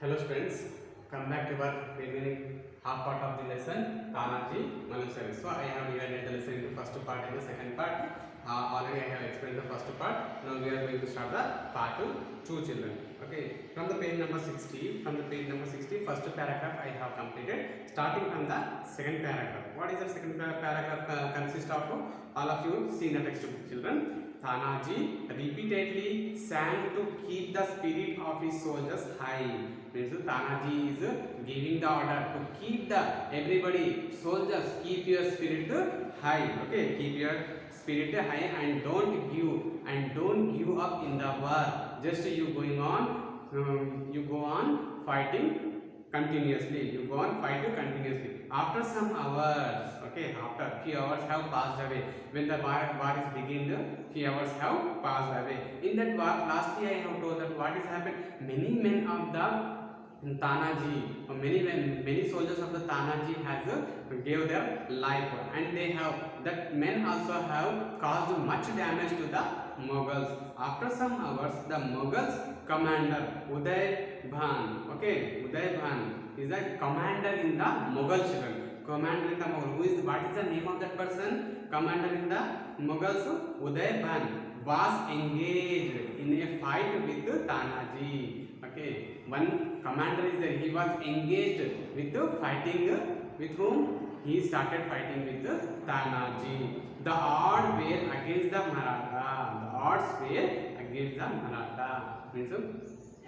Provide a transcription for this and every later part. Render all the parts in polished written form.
Hello students, come back to our remaining half part of the lesson Tanaji Malusari. So I have divided the lesson into first part and the second part. Already I have explained the first part. Now we are going to start the part 2 children. Okay, from the page number 60, first paragraph I have completed. Starting from the second paragraph. What is the second paragraph consist of? All of you see in the textbook children. Tanaji repeatedly sang to keep the spirit of his soldiers high. Means Tanaji is giving the order to keep the everybody soldiers keep your spirit high. Okay, keep your spirit high and don't give up in the war. Just you going on, you go on fighting continuously. You go on fighting continuously. After some hours, okay, after few hours have passed away. When the war is beginning, few hours have passed away. In that war, lastly I have told that what is happened. Many men of the Tanaji, many soldiers of the Tanaji has gave their life, and they have that men also have caused much damage to the Mughals. After some hours, the Mughals commander Uday Bhan, okay, Uday Bhan is the commander in the Mughal children. Commander in the Mughal. What is the name of that person? Commander in the Mughals, Uday Bhan, was engaged in a fight with Tanaji. Okay, one commander is there. He was engaged with fighting with whom? He started fighting with Tanaji. The odds were against the Maratha. The odds were against the Maratha. Means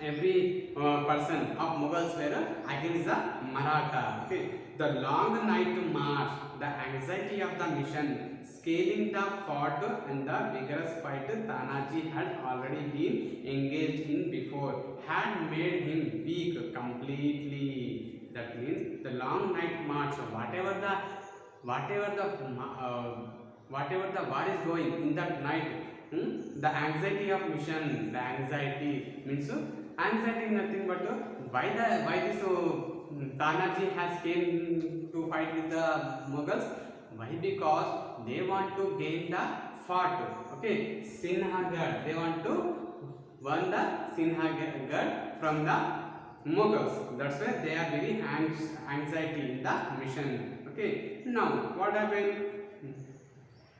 every person of Mughals were against the Maratha. Okay. The long night march, the anxiety of the mission, scaling the fort and the vigorous fight Tanaji had already been engaged in before had made him weak completely. That means the long night march, whatever the war is going in that night, the anxiety of mission, the anxiety means anxiety is nothing but why this Tanaji has came to fight with the Mughals. Why? Because they want to gain the fort. Okay, Sinhagad. They want to won the Sinhagad from the Mughals. That's why they are very anxiety in the mission. Okay. Now what happened?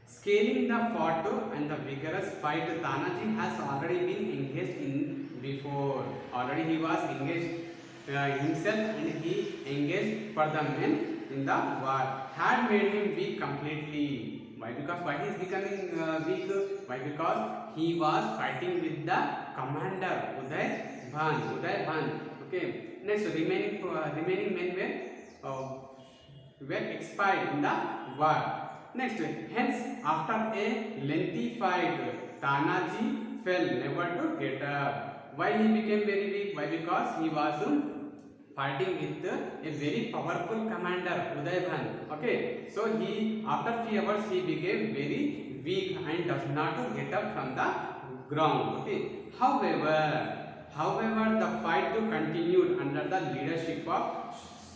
Scaling the fort and the vigorous fight, Tanaji has already been engaged in before. Already he was engaged himself, and he engaged for the men in the war. Had made him weak completely. Why? Because why he is becoming weak? Why? Because he was fighting with the commander Uday Bhan. Okay. Next, remaining men were expired in the war. Next, hence after a lengthy fight, Tanaji fell never to get up. Why he became very weak? Why? Because he was fighting with a very powerful commander Uday Bhan. Okay, so he after few hours he became very weak and does not get up from the ground. Okay, however, the fight continued under the leadership of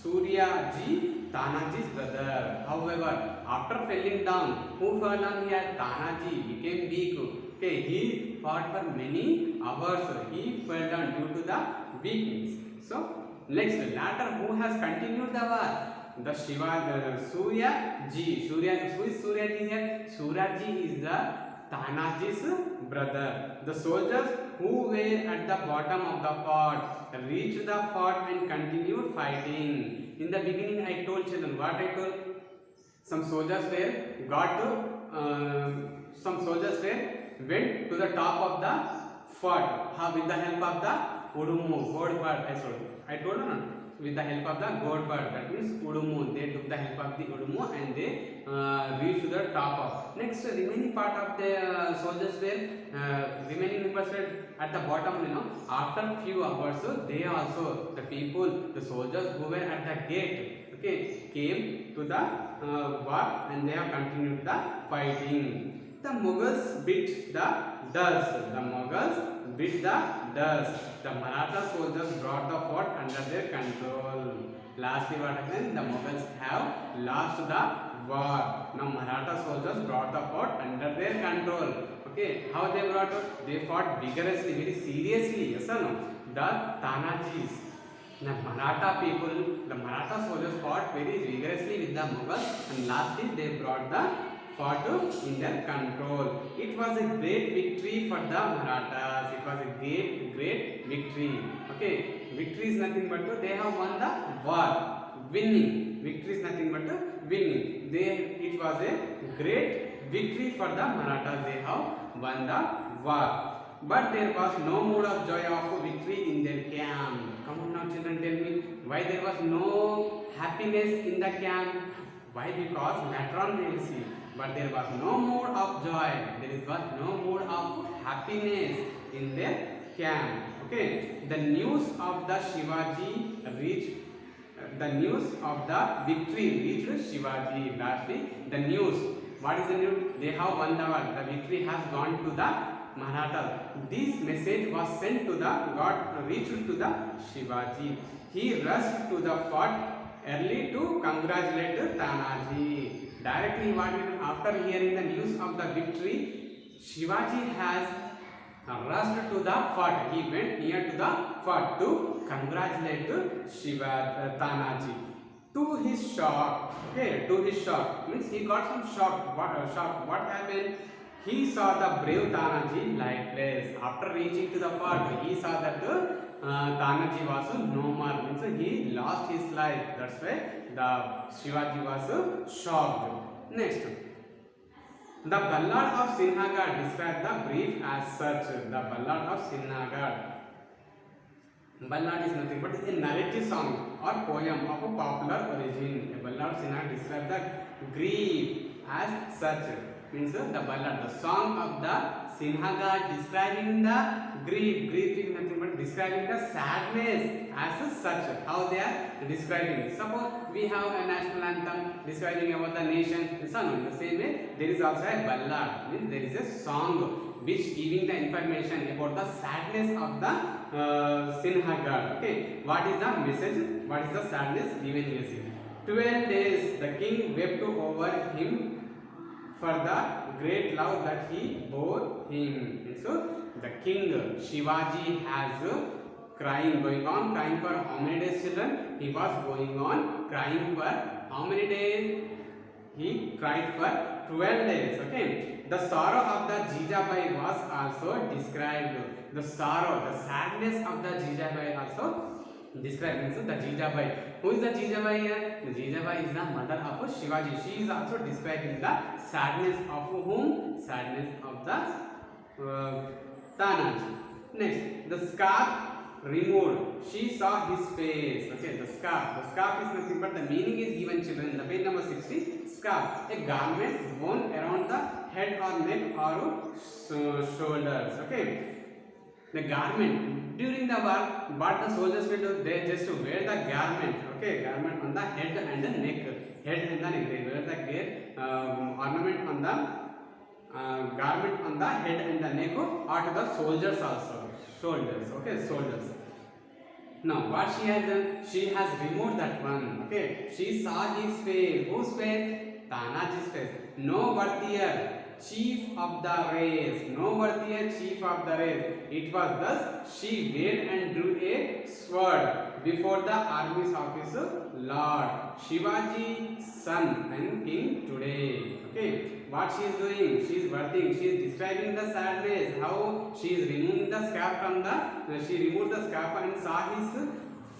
Suryaji, Tanaji's brother. However, after falling down, who fell down here? Tanaji became weak. Okay, he fought for many hours. He fell down due to the weakness. So, next, later, who has continued the war? The Suryaji. Who is Suryaji here? Suryaji is the Tanaji's brother. The soldiers who were at the bottom of the fort reached the fort and continued fighting. In the beginning, I told children what I told. Some soldiers went to the top of the fort with the help of the Udumu, gourd bird. I told no, with the help of the gourd bird. That means Udumu. They took the help of the Udumu and they reached to the top of. Next, remaining part of the soldiers were remaining members were at the bottom. After few hours, they also the soldiers who were at the gate, okay, came to the war and they have continued the fighting. The Mughals beat the dust. The Maratha soldiers brought the fort under their control. Lastly, what happened? The Mughals have lost the war. Now Maratha soldiers brought the fort under their control. Okay, how they brought it? They fought vigorously, very seriously. Yes or no? The Tanajis. The Maratha people, the Maratha soldiers fought very rigorously with the Mughals, and lastly they brought the fort in their control. It was a great victory for the Marathas. It was a great victory. Okay, victory is nothing but they have won the war. Winning. Victory is nothing but winning. It was a great victory for the Marathas. They have won the war. But there was no mood of joy of victory in their camp. Come on now children, tell me why there was no happiness in the camp. Why? Because later on we will see. But there was no mood of joy. There was no mood of happiness in their camp. Okay. The news of the Shivaji reached. The news of the victory reached Shivaji. Lastly, the news. What is the news? They have won the war. The victory has gone to the Maratha. This message was sent to the reached to the Shivaji. He rushed to the fort early to congratulate Tanaji. Directly, after hearing the news of the victory, Shivaji has rushed to the fort. He went near to the fort to congratulate Tanaji. To his shock, okay, to his shock means he got some shock. What happened? He saw the brave Tanaji lifeless. After reaching to the fort, he saw that Tanaji was no more. Means he lost his life. That's why the Shivaji was shocked. Next, the Ballad of Sinhagad described the brief as such. The Ballad of Sinhagad. Ballad is nothing but a narrative song or poem of a popular origin. A ballad of Sinhagad describes the grief as such. Means the ballad, the song of the Sinhagad describing the grief. Grief is nothing but describing the sadness as such. How they are describing. Suppose we have a national anthem describing about the nation. In the same way, there is also a ballad. Means there is a song which giving the information about the sadness of the Sinhagad. Okay, what is the message? What is the sadness given here? 12 days the king wept over him for the great love that he bore him. So the king Shivaji has going on crying for how many days, children? He was going on crying for how many days? He cried for 12 days. Okay. The sorrow of the Jijabai was also described. The sorrow, the sadness of the Jijabai also described. So the Jijabai. Who is the Jijabai here? The Jijabai is the mother of Shivaji. She is also describing the sadness of whom? Sadness of the Tanaji. Next, the scarf removed. She saw his face. Okay, the scarf. The scarf is nothing but the meaning is given, children. In the page number 60, scarf, a garment worn around the head or neck or shoulders. Okay. The garment during the war, what the soldiers will do, they just wear the garment. Okay, garment on the head and the neck. Head and the neck. They wear the ornament on the garment on the head and the neck, or to the soldiers also. Shoulders. Okay, shoulders. Now, what she has done? She has removed that one. Okay, she saw his face. Whose face? Tanaji's face. No worthier chief of the race. No worthier chief of the race. It was thus she weighed and drew a sword before the army's officer, Lord Shivaji, son and king today. Okay. What she is doing? She is working. She is describing the sadness. How she is removing the scarf from the. She removed the scarf and saw his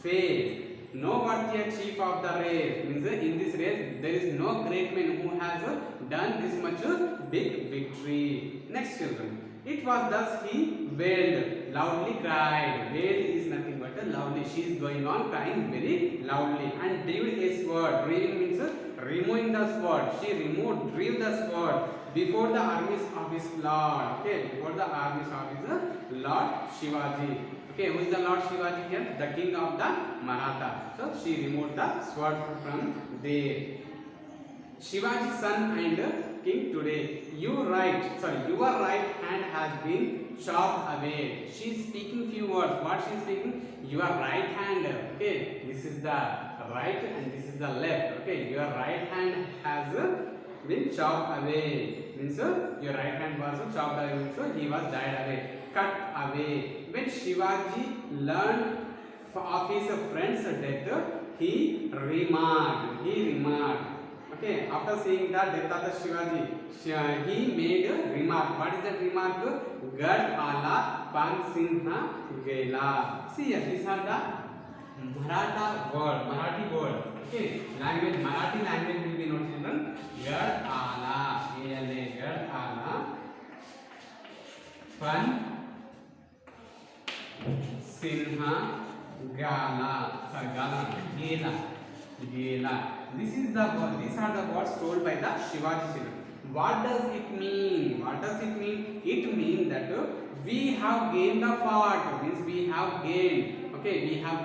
face. No worthier chief of the race. Means in this race there is no great man who has done this much big victory. Next, children. It was thus he wailed, loudly cried. Wail is nothing but loudly. She is going on crying very loudly and drew a sword. Driving means removing the sword. She drew the sword before the armies of his Lord. Okay, before the armies of his Lord Shivaji. Okay, who is the Lord Shivaji here? The king of the Maratha. So she removed the sword from there. Shivaji's son and king today. Your right hand has been chopped away. She is speaking few words. What she is speaking? Your right hand. Okay, this is the right and this is the left. Okay, your right hand has been chopped away. Means your right hand was chopped away. So he was died away, cut away. When Shivaji learned of his friend's death, he remarked. Okay, after seeing the death of the Shivaji, he made a remark. What is that remark? Gad ala Pansinha Gela. See here, these are the Marathi word. Okay, language, Marathi language will be noted children. Gad ala, A-L-A, Gad ala Pan Sinha Gala, Gela. These are the words told by the Shivaji children. What does it mean? It means that we have gained the fort. Means we have gained. Okay, we have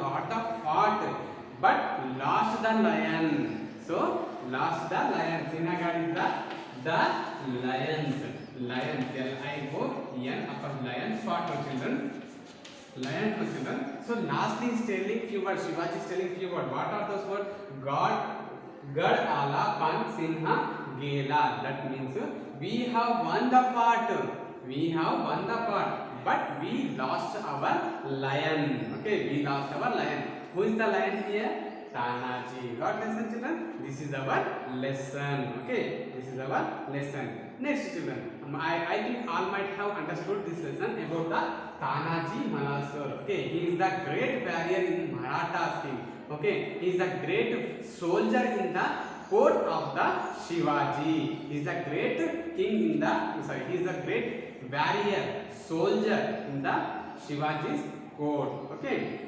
got the fort, but lost the lion. So lost the lion. Sinhagad is the lions. Lion, L-I-O-N, upper lion, fort for children. Lion for children. So lastly is telling few words. Shivaji is telling few words. What are those words? Gad ala pan sinha gela. That means we have won the part. But we lost our lion. Okay, we lost our lion. Who is the lion here? Tanaji. Got lesson children? This is our lesson. Okay, this is our lesson. Next children, I think all might have understood this lesson about the Tanaji Malasur. Okay, he is the great warrior in Maratha's king. Okay, he is the great soldier in the court of the Shivaji. He is the great king in the he is the great warrior soldier in the Shivaji's court. Okay,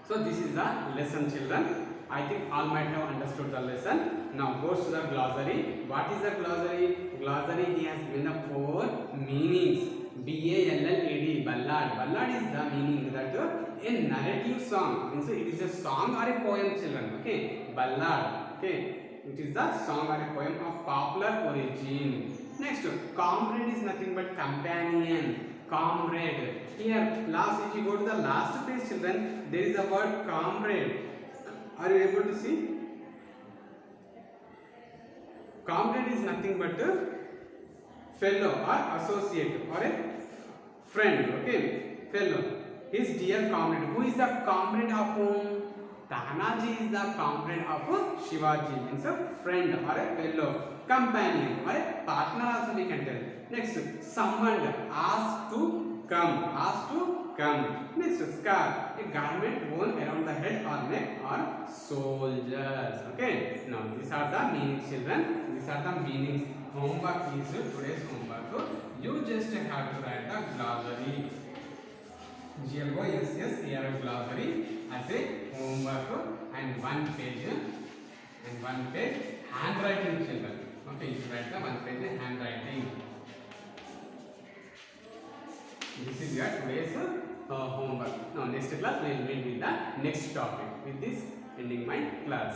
so this is the lesson children. I think all might have understood the lesson. Now goes to the glossary. What is the glossary? Glossary, he has given the 4 meanings. B-A-L-L-A-D, ballad. Ballad is the meaning that a narrative song. Means it is a song or a poem children. Okay, ballad. Okay, it is the song or a poem of popular origin. Next, comrade is nothing but companion. Comrade. Here, if you go to the last page children, there is a word comrade. Are you able to see? Comrade is nothing but a fellow or associate or a friend. Okay, fellow. His dear comrade. Who is the comrade of whom? Tanaji is the comrade of Shivaji. Means a friend or a fellow, companion or a partner also we can tell. Next, summoned, asked to come. Next, scarf, a garment worn around the head or neck or soldiers. Okay, now these are the meanings children. These are the meanings. Homework is today's homework. You just have to write the glossary. GLOSS glossary as a homework and one page handwriting children. Okay, you should write the 1 page handwriting. This is your today's homework. Now next class we will meet with the next topic. With this ending my class.